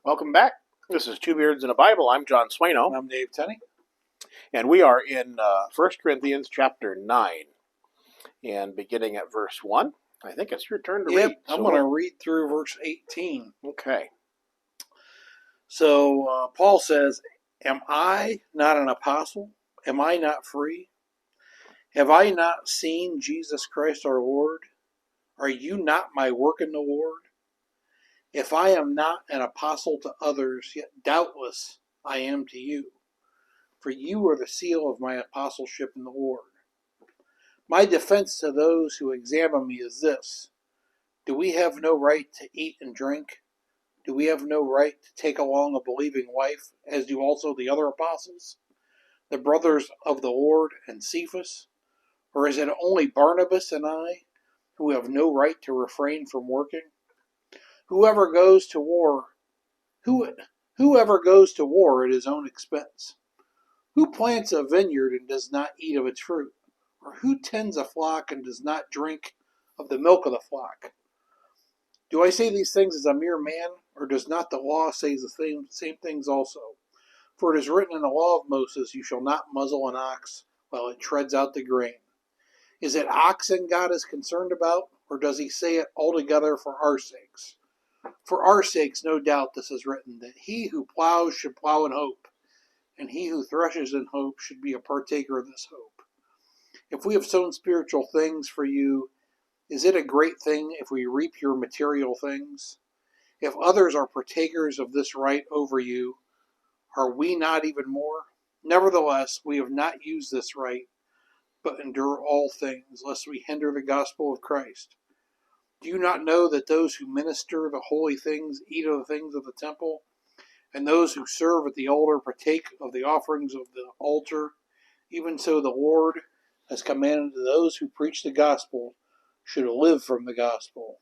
Welcome back. This is Two Beards in a Bible. I'm John Swaino, I'm Dave Tenney. and we are in 1 Corinthians chapter 9, and beginning at verse 1. I think it's your turn to read. I'm going to read through verse 18. Okay. So Paul says, "Am I not an apostle? Am I not free? Have I not seen Jesus Christ our Lord? Are you not my work in the Lord? If I am not an apostle to others, yet doubtless I am to you. For you are the seal of my apostleship in the Lord. My defense to those who examine me is this: do we have no right to eat and drink? Do we have no right to take along a believing wife, as do also the other apostles, the brothers of the Lord and Cephas? Or is it only Barnabas and I, who have no right to refrain from working? Whoever goes to war at his own expense. Who plants a vineyard and does not eat of its fruit? Or who tends a flock and does not drink of the milk of the flock? Do I say these things as a mere man, or does not the law say the same things also? For it is written in the law of Moses, you shall not muzzle an ox while it treads out the grain. Is it oxen God is concerned about, or does he say it altogether for our sakes? For our sakes, no doubt this is written, that he who plows should plow in hope, and he who threshes in hope should be a partaker of this hope. If we have sown spiritual things for you, is it a great thing if we reap your material things? If others are partakers of this right over you, are we not even more? Nevertheless, we have not used this right, but endure all things, lest we hinder the gospel of Christ. Do you not know that those who minister the holy things eat of the things of the temple, and those who serve at the altar partake of the offerings of the altar? Even so the Lord has commanded those who preach the gospel should live from the gospel.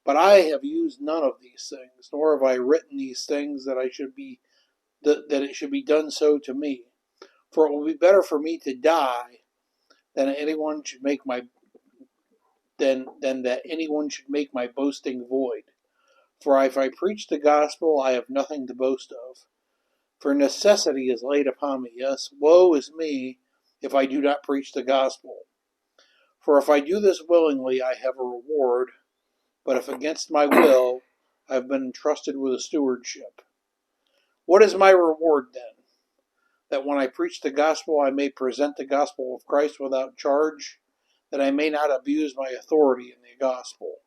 But I have used none of these things, nor have I written these things that it should be done so to me. For it will be better for me to die than that anyone should make my boasting void. For if I preach the gospel, I have nothing to boast of. For necessity is laid upon me. Yes, woe is me if I do not preach the gospel. For if I do this willingly, I have a reward. But if against my will, I have been entrusted with a stewardship. What is my reward then? That when I preach the gospel, I may present the gospel of Christ without charge, that I may not abuse my authority in the gospel.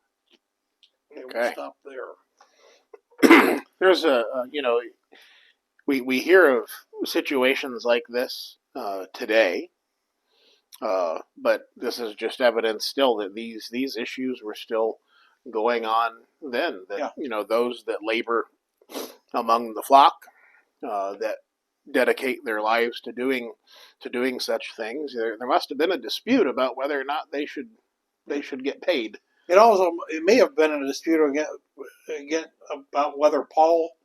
Okay. We'll stop there. There's we hear of situations like this today, but this is just evidence still that these issues were still going on then. That those that labor among the flock, that dedicate their lives to doing such things. There must have been a dispute about whether or not they should get paid. It may have been a dispute again about whether Paul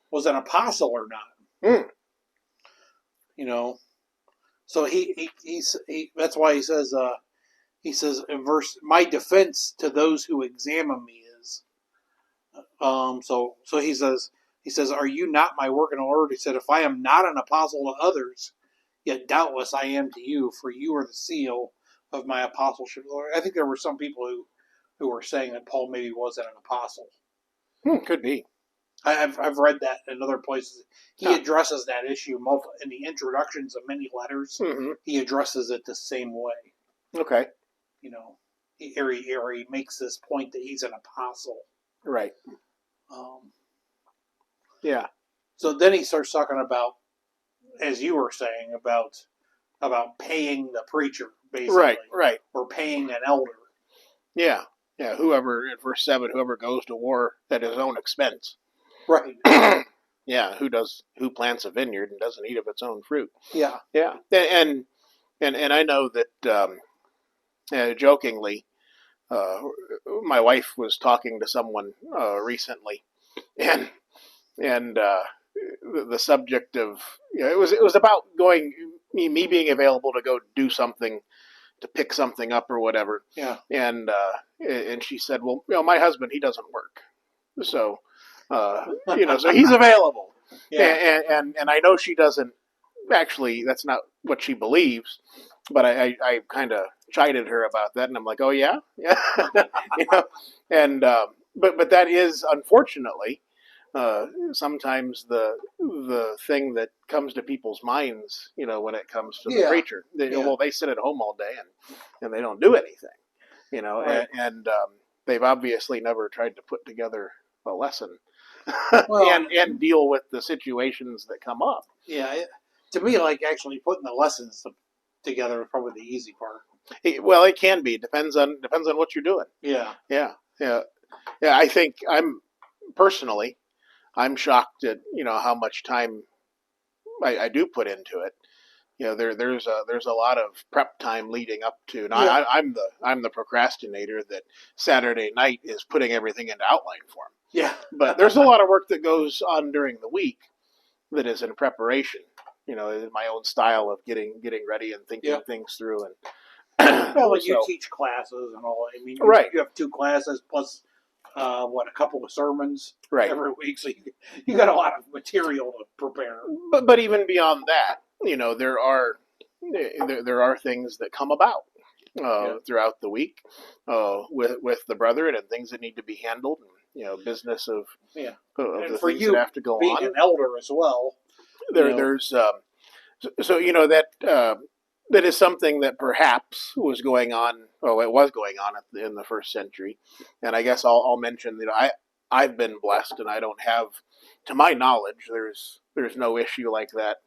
was an apostle or not. So he's that's why he says in verse, my defense to those who examine me is so he says, are you not my work in the Lord? He said, if I am not an apostle to others, yet doubtless I am to you, for you are the seal of my apostleship. I think there were some people who were saying that Paul maybe wasn't an apostle. Could be. I've read that in other places. He addresses that issue in the introductions of many letters. Mm-hmm. He addresses it the same way. Okay. He makes this point that he's an apostle. Right. Yeah. So then he starts talking about, as you were saying, about paying the preacher, basically. Right. Or paying an elder. Yeah. Yeah. Whoever, in verse 7, whoever goes to war at his own expense. Right. Yeah. Who plants a vineyard and doesn't eat of its own fruit. Yeah. Yeah. And I know that jokingly, my wife was talking to someone recently, and the subject of it was about me being available to go do something, to pick something up or whatever. Yeah. And she said, well, my husband, he doesn't work, so So he's available. Yeah. And I know she doesn't actually. That's not what she believes, but I kind of chided her about that, and I'm like, oh yeah, yeah, you know, and but that is unfortunately sometimes the thing that comes to people's minds, when it comes to the Yeah. preacher. Yeah. Well, they sit at home all day and they don't do anything, Right. and they've obviously never tried to put together a lesson Well, and deal with the situations that come up. yeah. To me, like actually putting the lessons together is probably the easy part. Well, it can be. Depends on what you're doing. Yeah. Yeah, yeah, yeah. I think personally, I'm shocked at how much time I do put into it. There's a lot of prep time leading up to. Now, Yeah. I'm the procrastinator that Saturday night is putting everything into outline form. Yeah. But there's a lot of work that goes on during the week that is in preparation. In my own style of getting ready and thinking Yeah. things through. And Well, like you teach classes and all. I mean, right, you have 2 classes plus a couple of sermons right. every week, so you got a lot of material to prepare. But even beyond that, there are things that come about throughout the week with the brethren and things that need to be handled, and business of and the for things you that have to go being on. an elder as well, There's so that is something that perhaps was going on. Well, it was going on in the first century, and I guess I'll mention that I've been blessed, and I don't have, to my knowledge, there's no issue like that.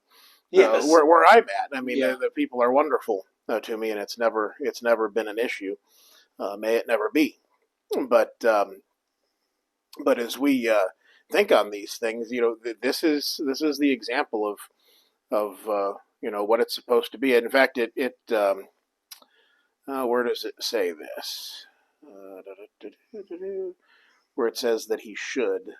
Yes. Where I'm at, I mean, Yeah. the people are wonderful to me, and it's never been an issue. May it never be. But as we think on these things, this is the example of what it's supposed to be. In fact, where does it say this? Where it says that he should.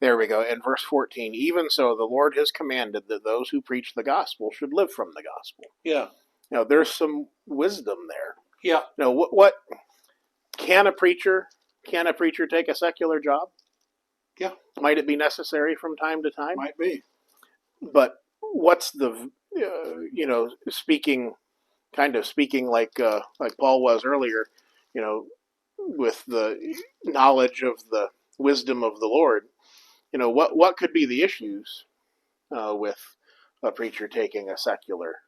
There we go. In verse 14, even so, the Lord has commanded that those who preach the gospel should live from the gospel. Yeah. There's some wisdom there. Yeah. What can a preacher take a secular job? Yeah. Might it be necessary from time to time? Might be. But what's the speaking like Paul was earlier, with the knowledge of the wisdom of the Lord, what could be the issues with a preacher taking a secular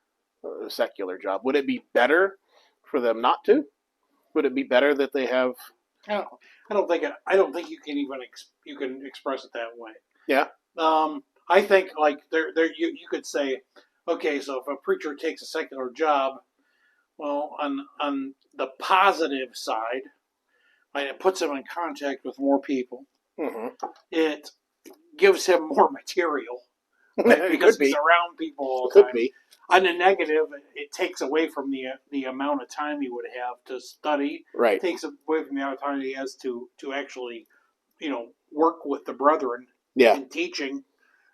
job? Would it be better for them not to? Would it be better that they have? I don't think you can even you can express it that way. Yeah. I think like you could say, okay, so if a preacher takes a secular job, well, on the positive side, it puts him in contact with more people. Mm-hmm. It gives him more material because he's around people all the time. Could be. On the negative, it takes away from the amount of time he would have to study. Right. It takes away from the amount of time he has to actually, work with the brethren in teaching.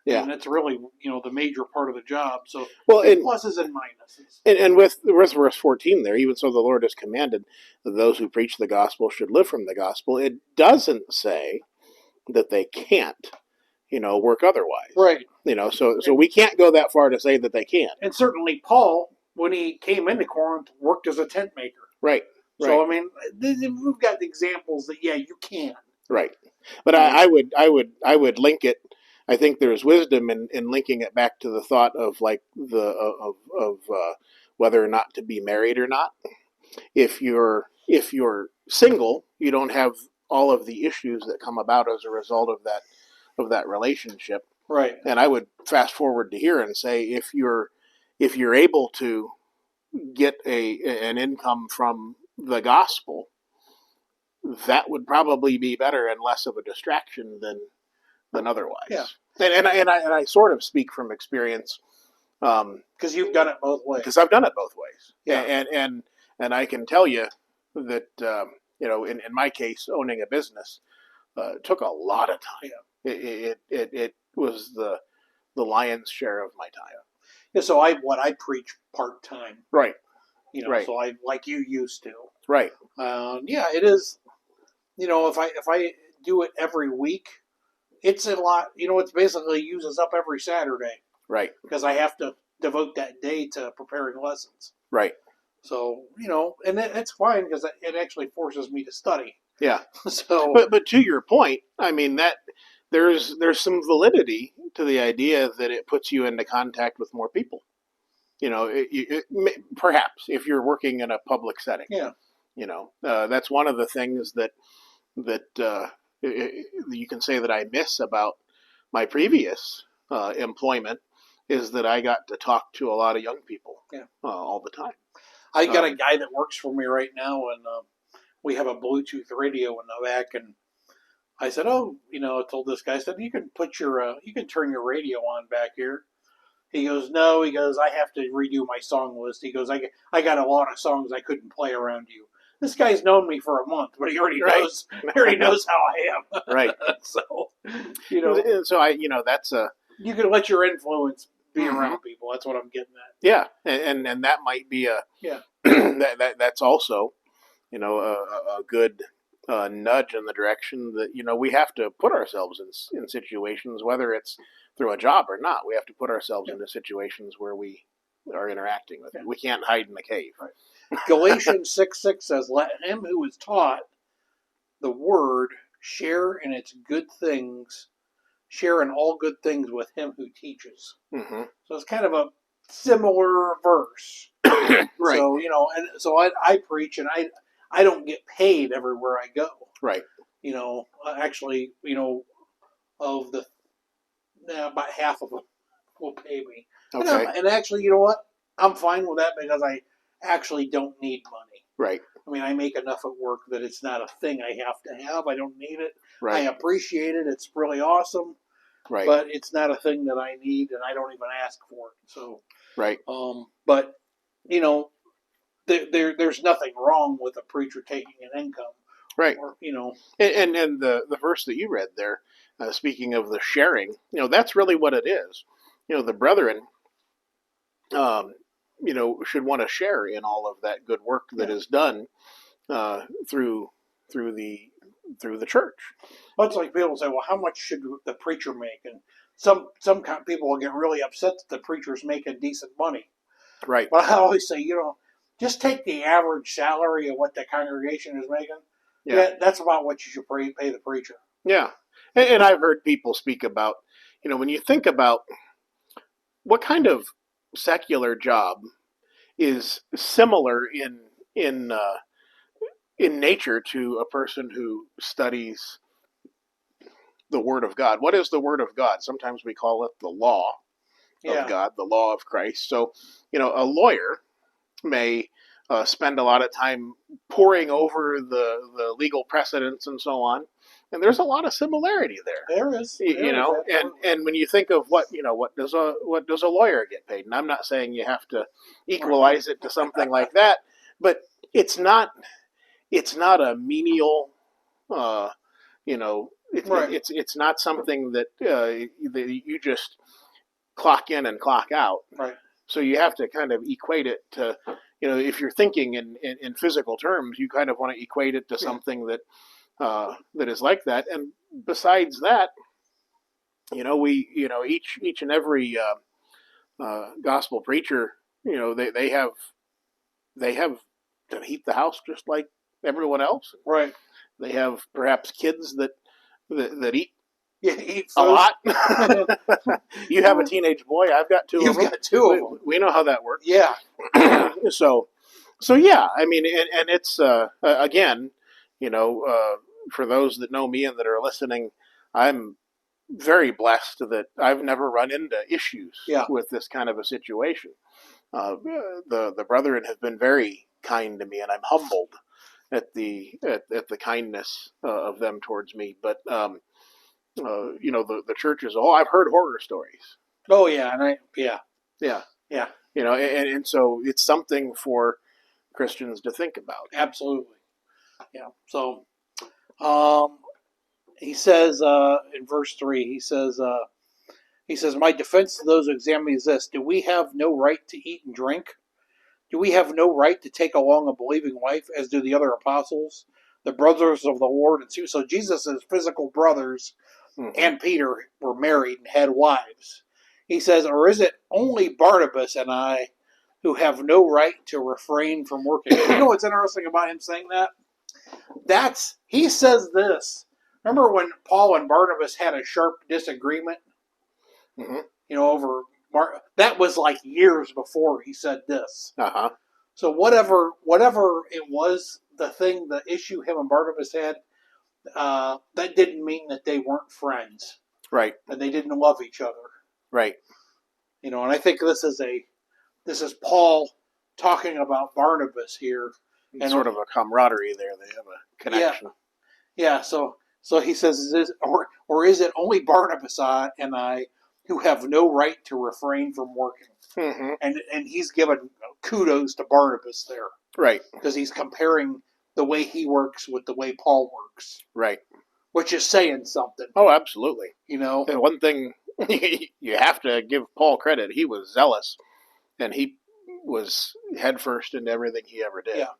Yeah. And that's really, the major part of the job. So, pluses and minuses. And with verse 14 there, even so the Lord has commanded that those who preach the gospel should live from the gospel. It doesn't say that they can't, work otherwise. Right. So we can't go that far to say that they can't. And certainly Paul, when he came into Corinth, worked as a tent maker. Right. So, I mean, we've got examples that, you can. Right. But I would link it. I think there's wisdom in linking it back to the thought of like of whether or not to be married or not. If you're single, you don't have all of the issues that come about as a result of that relationship. Right. And I would fast forward to here and say if you're able to get an income from the gospel, that would probably be better and less of a distraction than otherwise. Yeah. And I sort of speak from experience. Because you've done it both ways. Because I've done it both ways. Yeah. And I can tell you that, in my case, owning a business took a lot of time. Yeah. It was the lion's share of my time. Yeah, so I preach part-time. Right. Right. So I like you used to. Right. Yeah, it is. if I do it every week, it's a lot. It's basically uses up every Saturday. Right. Because I have to devote that day to preparing lessons. Right. So, and it's fine because it actually forces me to study. Yeah. So, but to your point, I mean that there's some validity to the idea that it puts you into contact with more people. Perhaps if you're working in a public setting. Yeah. That's one of the things that you can say that I miss about my previous employment is that I got to talk to a lot of young people all the time. I got a guy that works for me right now, and we have a Bluetooth radio in the back, and I said, I told this guy, I said, you can turn your radio on back here. He goes, no, he goes, I have to redo my song list. He goes, I got a lot of songs I couldn't play around you. This guy's known me for a month, but he already knows how I am. Right. So, So that's you can let your influence be around people. That's what I'm getting at. Yeah. And that might be that's also, a good nudge in the direction that, we have to put ourselves in situations, whether it's through a job or not. We have to put ourselves into situations where we are interacting with it. We can't hide in the cave. Right. Galatians 6:6 says, let him who is taught the word share in all good things with him who teaches. Mm-hmm. So it's kind of a similar verse. Right. So, and so I preach, and I don't get paid everywhere I go. Right. Actually, of the about half of them will pay me. Okay. And actually, you know what? I'm fine with that because I actually don't need money. Right. I mean, I make enough at work that it's not a thing I have to have. I don't need it. Right. I appreciate it. It's really awesome. Right. But it's not a thing that I need, and I don't even ask for it. So. Right. But there's nothing wrong with a preacher taking an income. Right. Or, And the verse that you read there, speaking of the sharing, that's really what it is. The brethren, should want to share in all of that good work that is done through the church. Well, it's like people say, well, how much should the preacher make? And some people will get really upset that the preacher's making decent money. Right. But I always say, just take the average salary of what the congregation is making. Yeah. That's about what you should pay the preacher. Yeah. And I've heard people speak about, when you think about what kind of secular job is similar in nature to a person who studies the Word of God. What is the Word of God? Sometimes we call it the law of God, the law of Christ. So, a lawyer may spend a lot of time poring over the legal precedents and so on. And there's a lot of similarity there. There is. And when you think of what does a lawyer get paid? And I'm not saying you have to equalize it to something like that, but it's not a menial, it's not something that you just clock in and clock out. Right. So you have to kind of equate it to, if you're thinking in physical terms, you kind of want to equate it to something that is like that. And besides that, each and every gospel preacher, they have to heat the house just like everyone else. Right. They have perhaps kids that eat. Eat a lot. You have a teenage boy. I've got two of them. You've got two of them. We know how that works. Yeah. So yeah. I mean, and it's again, for those that know me and that are listening, I'm very blessed that I've never run into issues with this kind of a situation. The brethren have been very kind to me, and I'm humbled at the kindness of them towards me. But the church as a whole, I've heard horror stories. Oh yeah, yeah. And so it's something for Christians to think about. Absolutely. Yeah. So, he says in verse 3, he says, my defense to those who examine me is this: do we have no right to eat and drink? Do we have no right to take along a believing wife, as do the other apostles? the brothers of the Lord. And so Jesus' physical brothers Mm-hmm. and Peter were married and had wives. He says, or is it only Barnabas and I who have no right to refrain from working? You know what's interesting about him saying that? He says this. Remember when Paul and Barnabas had a sharp disagreement? Mm-hmm. Over that was like years before he said this. Uh-huh. So whatever it was, the issue him and Barnabas had, that didn't mean that they weren't friends. Right. And they didn't love each other. Right. And I think this is Paul talking about Barnabas here. And sort of a camaraderie there. They have a connection. Yeah. So he says, or is it only Barnabas and I who have no right to refrain from working? Mm-hmm. And he's given kudos to Barnabas there. Right. Because he's comparing the way he works with the way Paul works. Right. Which is saying something. Oh, absolutely. And one thing you have to give Paul credit, he was zealous, and he was headfirst into everything he ever did. Yeah.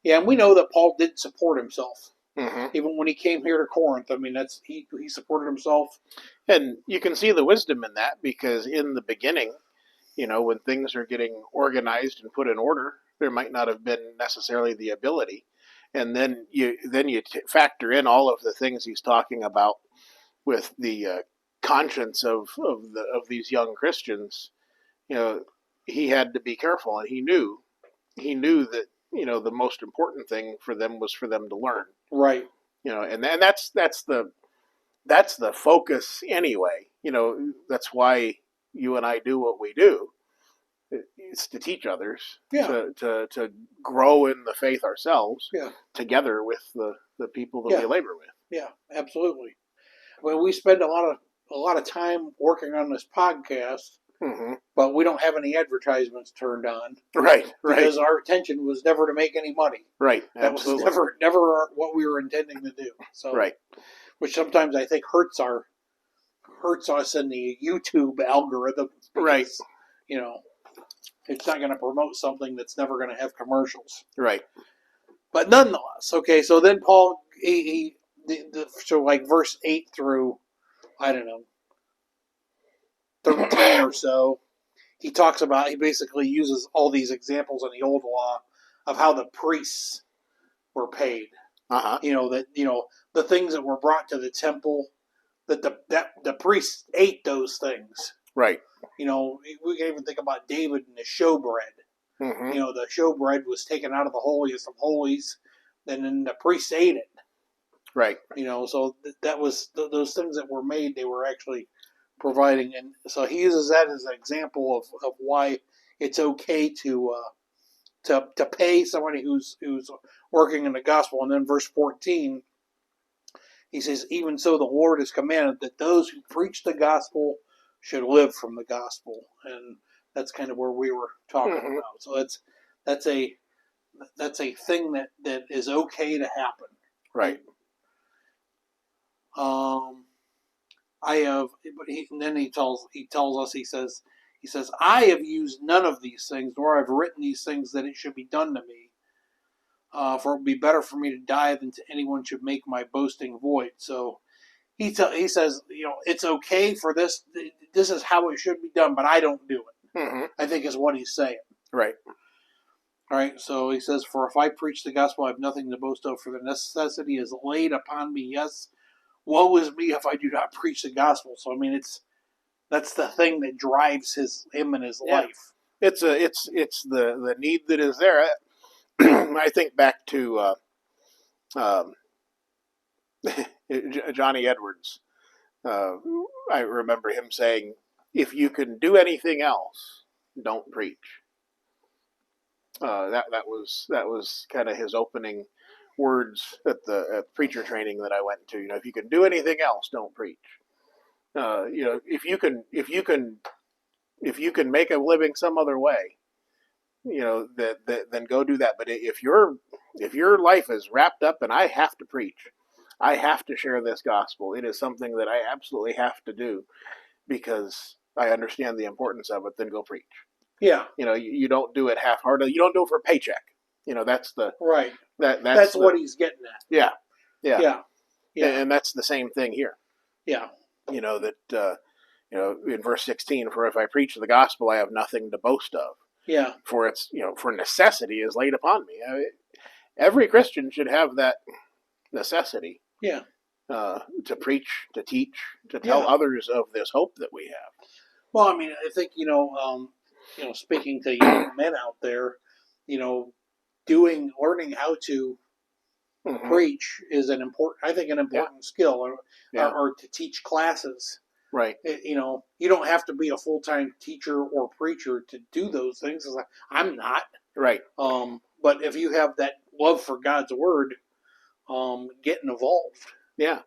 Yeah, and we know that Paul did support himself. Mm-hmm. Even when he came here to Corinth, I mean, he supported himself. And you can see the wisdom in that, because in the beginning, when things are getting organized and put in order, there might not have been necessarily the ability. And then you factor in all of the things he's talking about with the conscience of these young Christians. He had to be careful, and he knew that the most important thing for them was for them to learn. Right. And that's the focus anyway. That's why you and I do what we do. It's to teach others, to grow in the faith ourselves, together with the people that we labor with. Yeah, absolutely. Well, we spend a lot of time working on this podcast, mm-hmm. but we don't have any advertisements turned on. Right. Because our intention was never to make any money. Right. That absolutely. was never what we were intending to do. So, right. Which sometimes I think hurts us in the YouTube algorithm. Because, right. It's not going to promote something that's never going to have commercials. Right. But nonetheless, okay. So then Paul, so like verse 8 through, I don't know, 13 or so, he basically uses all these examples in the old law of how the priests were paid. Uh-huh. The things that were brought to the temple, that the priests ate those things. Right. We can even think about David and the showbread. Mm-hmm. The showbread was taken out of the holiest of holies, and then the priests ate it. Right. So that was those things that were made. They were actually providing, and so he uses that as an example of why it's okay to pay somebody who's working in the gospel. And then verse 14, he says, even so the Lord has commanded that those who preach the gospel should live from the gospel. And that's kind of where we were talking mm-hmm. about. So that's a thing that is okay to happen. Right. And then he tells us, he says, I have used none of these things, nor I've written these things that it should be done to me. For it would be better for me to die than to anyone should make my boasting void. So he says, it's okay for this. This is how it should be done, but I don't do it. Mm-hmm. I think is what he's saying. Right. All right. So he says, for if I preach the gospel, I have nothing to boast of, for the necessity is laid upon me. Yes, woe is me if I do not preach the gospel. So I mean, that's the thing that drives him in his life. It's the need that is there. I think back to Johnny Edwards. I remember him saying, "If you can do anything else, don't preach." That was kind of his opening words at the preacher training that I went to. If you can do anything else, don't preach. If you can make a living some other way, then go do that. But if your life is wrapped up and I have to preach, I have to share this gospel. It is something that I absolutely have to do because I understand the importance of it. Then go preach. Yeah. You don't do it half-heartedly. You don't do it for a paycheck. That's the right. That's what he's getting at. Yeah, yeah, Yeah, yeah, and that's the same thing here. yeah. That in verse 16, for if I preach the gospel, I have nothing to boast of. Yeah. For it's for necessity is laid upon me. Every Christian should have that necessity. Yeah. To preach, to teach, to tell others of this hope that we have. Well, I mean, I think speaking to young men out there, learning how to preach is an important skill, or to teach classes. Right. You don't have to be a full-time teacher or preacher to do those things. I'm not. Right. But if you have that love for God's word, getting involved. Yeah.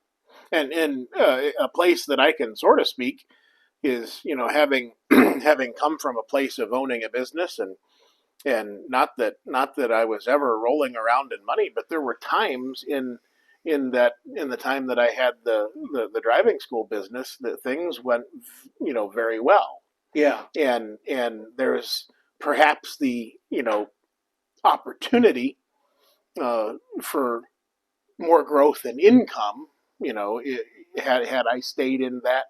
And a place that I can sort of speak is, having having come from a place of owning a business, and not that I was ever rolling around in money, but there were times in the time that I had the driving school business that things went very well. Yeah. And there's perhaps the opportunity for more growth in income, had I stayed in that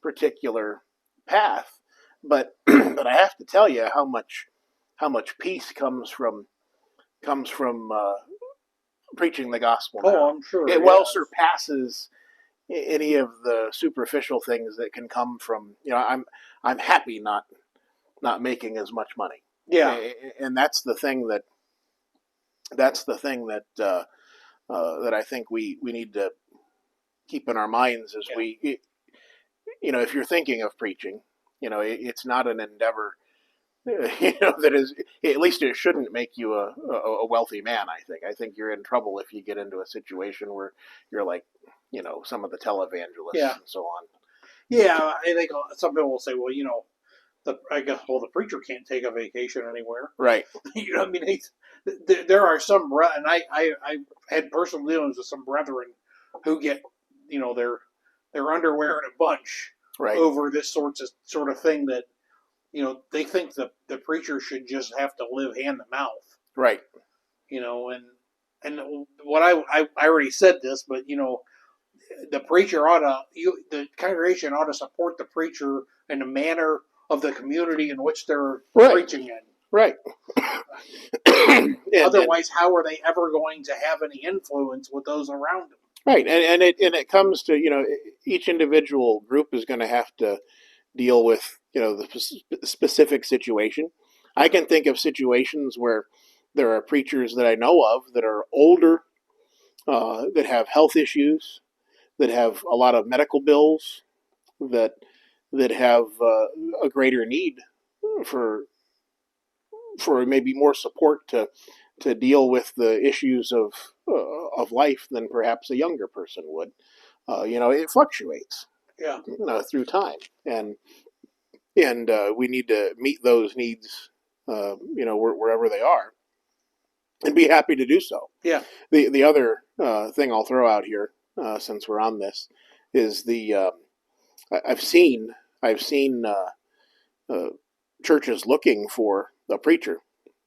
particular path. But but I have to tell you how much peace comes from preaching the gospel now. Oh, I'm sure. It well surpasses any of the superficial things that can come from, I'm happy not making as much money. Yeah. And that's the thing that that I think we need to keep in our minds as if you're thinking of preaching, it's not an endeavor, that is, at least it shouldn't make you a wealthy man. I think you're in trouble if you get into a situation where you're like, some of the televangelists and so on. Yeah, I think some people will say, well, the preacher can't take a vacation anywhere. Right. I mean, there are some, and I had personal dealings with some brethren who get, their underwear in a bunch over this sort of thing that, they think the preacher should just have to live hand to mouth. Right. And what I already said this, but the preacher the congregation ought to support the preacher in the manner of the community in which they're preaching in. Right. Otherwise, how are they ever going to have any influence with those around them? Right, and it comes to each individual group is going to have to deal with the specific situation. I can think of situations where there are preachers that I know of that are older, that have health issues, that have a lot of medical bills, that have a greater need for maybe more support to deal with the issues of life than perhaps a younger person would. It fluctuates. Yeah. Through time, and we need to meet those needs, wherever they are, and be happy to do so. Yeah. The other thing I'll throw out here, since we're on this, is I've seen churches looking for a preacher.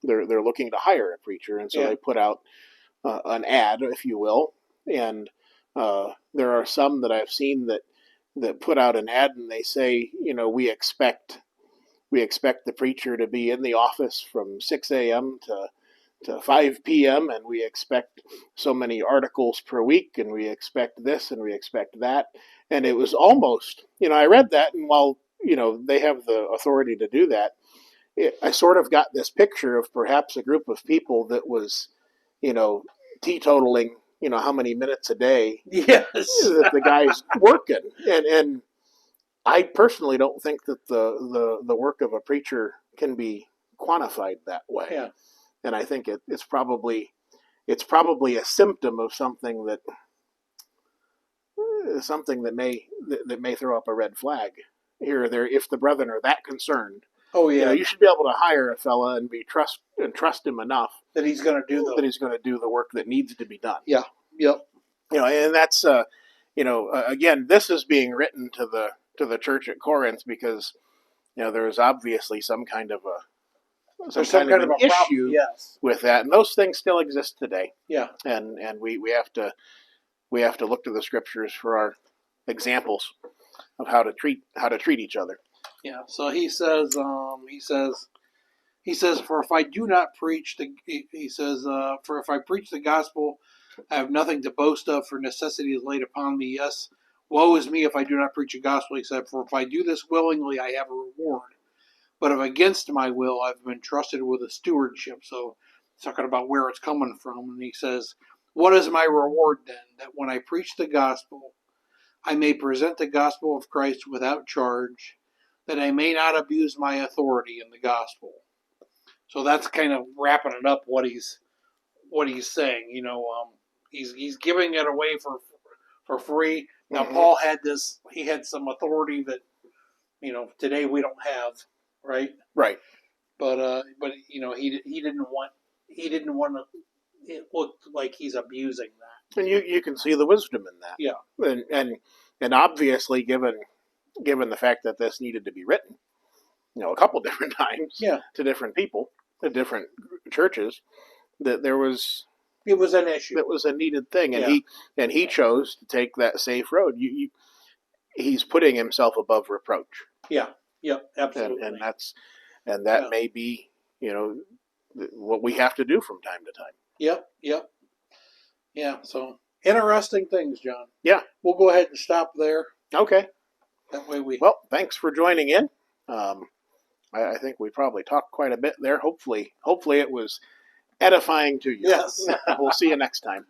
They're looking to hire a preacher, and so they put out an ad, if you will, and there are some that I've seen that put out an ad and they say, we expect the preacher to be in the office from 6 a.m. to 5 p.m. and we expect so many articles per week, and we expect this and we expect that. And it was almost, I read that, and while, they have the authority to do that, I sort of got this picture of perhaps a group of people that was, teetotaling, how many minutes a day that the guy's working. And I personally don't think that the work of a preacher can be quantified that way. Yeah. And I think it's probably a symptom of something that may throw up a red flag here or there if the brethren are that concerned. Oh yeah, you should be able to hire a fella and trust him enough that he's going to do the work that needs to be done. Yeah. Yep. And that's again, this is being written to the church at Corinth because there is obviously some kind of there's some kind of an issue yes. with that, and those things still exist today. Yeah, and we have to look to the scriptures for our examples of how to treat each other. Yeah. So he says, for if I do not preach for if I preach the gospel, I have nothing to boast of, for necessity is laid upon me. Yes, woe is me if I do not preach the gospel. He said, for if I do this willingly, I have a reward. But if against my will, I've been trusted with a stewardship. So talking about where it's coming from. And he says, what is my reward then? That when I preach the gospel, I may present the gospel of Christ without charge, that I may not abuse my authority in the gospel. So that's kind of wrapping it up what he's saying. He's giving it away for free. Now Paul had some authority that today we don't have, right? Right. But he didn't want it looked like he's abusing that. And you can see the wisdom in that. Yeah. And obviously given the fact that this needed to be written, a couple different times to different people, to different churches, that it was an issue. That was a needed thing, and he chose to take that safe road. He's putting himself above reproach. Yeah. Yeah. Absolutely. And that may be what we have to do from time to time. Yep. Yeah. So interesting things, John. Yeah. We'll go ahead and stop there. Okay. That way Well, thanks for joining in. I think we probably talked quite a bit there. Hopefully it was edifying to you. Yes. We'll see you next time.